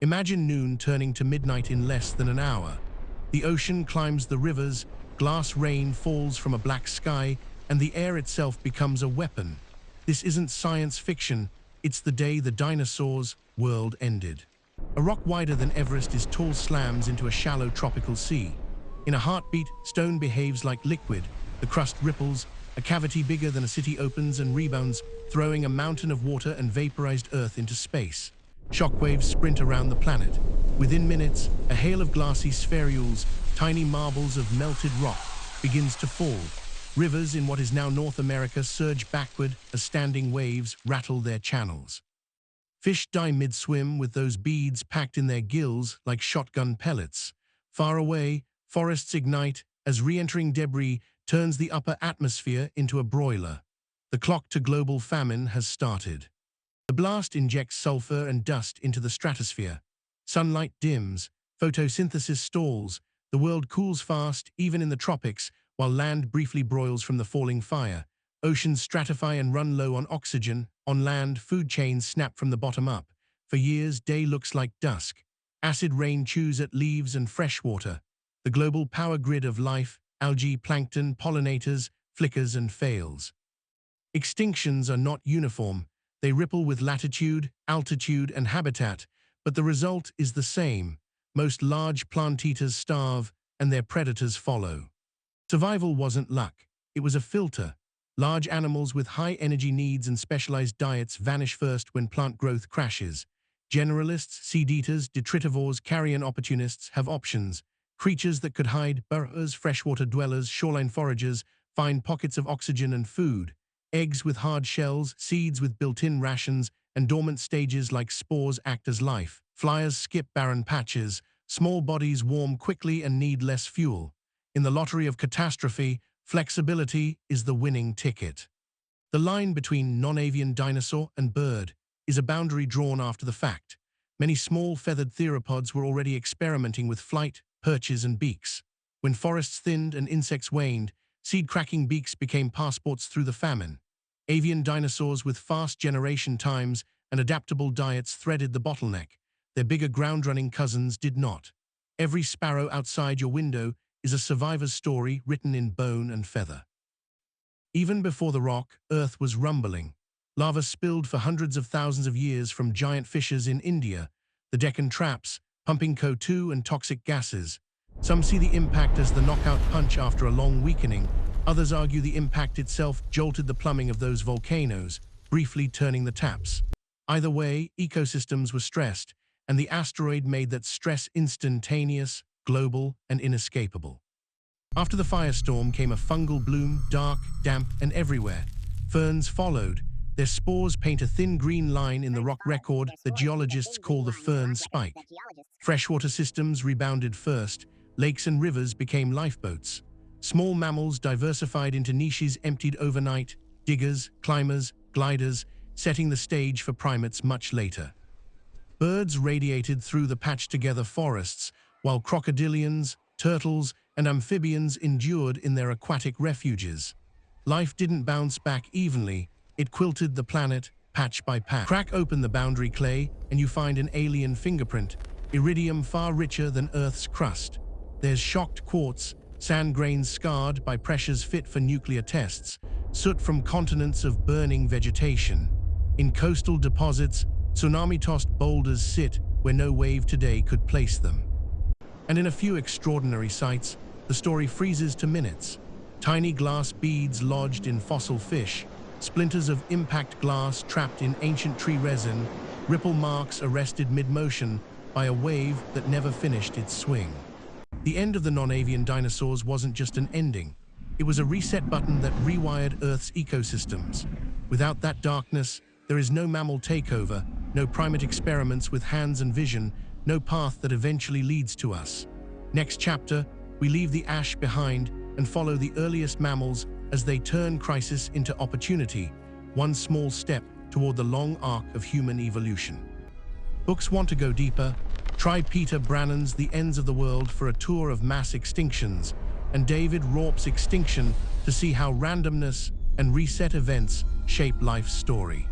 Imagine noon turning to midnight in less than an hour. The ocean climbs the rivers, glass rain falls from a black sky, and the air itself becomes a weapon. This isn't science fiction, it's the day the dinosaurs' world ended. A rock wider than Everest tall slams into a shallow tropical sea. In a heartbeat, stone behaves like liquid. The crust ripples, a cavity bigger than a city opens and rebounds, throwing a mountain of water and vaporized earth into space. Shockwaves sprint around the planet. Within minutes, a hail of glassy spherules, tiny marbles of melted rock, begins to fall. Rivers in what is now North America surge backward as standing waves rattle their channels. Fish die mid-swim with those beads packed in their gills like shotgun pellets. Far away, forests ignite as re-entering debris turns the upper atmosphere into a broiler. The clock to global famine has started. The blast injects sulfur and dust into the stratosphere. Sunlight dims, photosynthesis stalls, the world cools fast, even in the tropics, while land briefly broils from the falling fire. Oceans stratify and run low on oxygen. On land, food chains snap from the bottom up. For years, day looks like dusk. Acid rain chews at leaves and fresh water. The global power grid of life, algae, plankton, pollinators, flickers and fails. Extinctions are not uniform. They ripple with latitude, altitude, and habitat, but the result is the same. Most large plant-eaters starve, and their predators follow. Survival wasn't luck. It was a filter. Large animals with high energy needs and specialized diets vanish first when plant growth crashes. Generalists, seed-eaters, detritivores, carrion opportunists have options. Creatures that could hide, burrowers, freshwater dwellers, shoreline foragers, find pockets of oxygen and food. Eggs with hard shells, seeds with built-in rations, and dormant stages like spores act as life. Flyers skip barren patches. Small bodies warm quickly and need less fuel. In the lottery of catastrophe, flexibility is the winning ticket. The line between non-avian dinosaur and bird is a boundary drawn after the fact. Many small feathered theropods were already experimenting with flight, perches, and beaks. When forests thinned and insects waned, seed-cracking beaks became passports through the famine. Avian dinosaurs with fast generation times and adaptable diets threaded the bottleneck. Their bigger ground-running cousins did not. Every sparrow outside your window is a survivor's story written in bone and feather. Even before the rock, Earth was rumbling. Lava spilled for hundreds of thousands of years from giant fissures in India, the Deccan traps, pumping CO2 and toxic gases. Some see the impact as the knockout punch after a long weakening. Others argue the impact itself jolted the plumbing of those volcanoes, briefly turning the taps. Either way, ecosystems were stressed, and the asteroid made that stress instantaneous, global, and inescapable. After the firestorm came a fungal bloom, dark, damp, and everywhere. Ferns followed. Their spores paint a thin green line in the rock record that geologists call the fern spike. Freshwater systems rebounded first. Lakes and rivers became lifeboats. Small mammals diversified into niches emptied overnight, diggers, climbers, gliders, setting the stage for primates much later. Birds radiated through the patched-together forests, while crocodilians, turtles, and amphibians endured in their aquatic refuges. Life didn't bounce back evenly. It quilted the planet, patch by patch. Crack open the boundary clay, and you find an alien fingerprint, iridium far richer than Earth's crust. There's shocked quartz, sand grains scarred by pressures fit for nuclear tests, soot from continents of burning vegetation. In coastal deposits, tsunami-tossed boulders sit where no wave today could place them. And in a few extraordinary sites, the story freezes to minutes. Tiny glass beads lodged in fossil fish, splinters of impact glass trapped in ancient tree resin, ripple marks arrested mid-motion by a wave that never finished its swing. The end of the non-avian dinosaurs wasn't just an ending. It was a reset button that rewired Earth's ecosystems. Without that darkness, there is no mammal takeover, no primate experiments with hands and vision, no path that eventually leads to us. Next chapter, we leave the ash behind and follow the earliest mammals as they turn crisis into opportunity, one small step toward the long arc of human evolution. Books want to go deeper? Try Peter Brannan's The Ends of the World for a tour of mass extinctions, and David Raupp's Extinction to see how randomness and reset events shape life's story.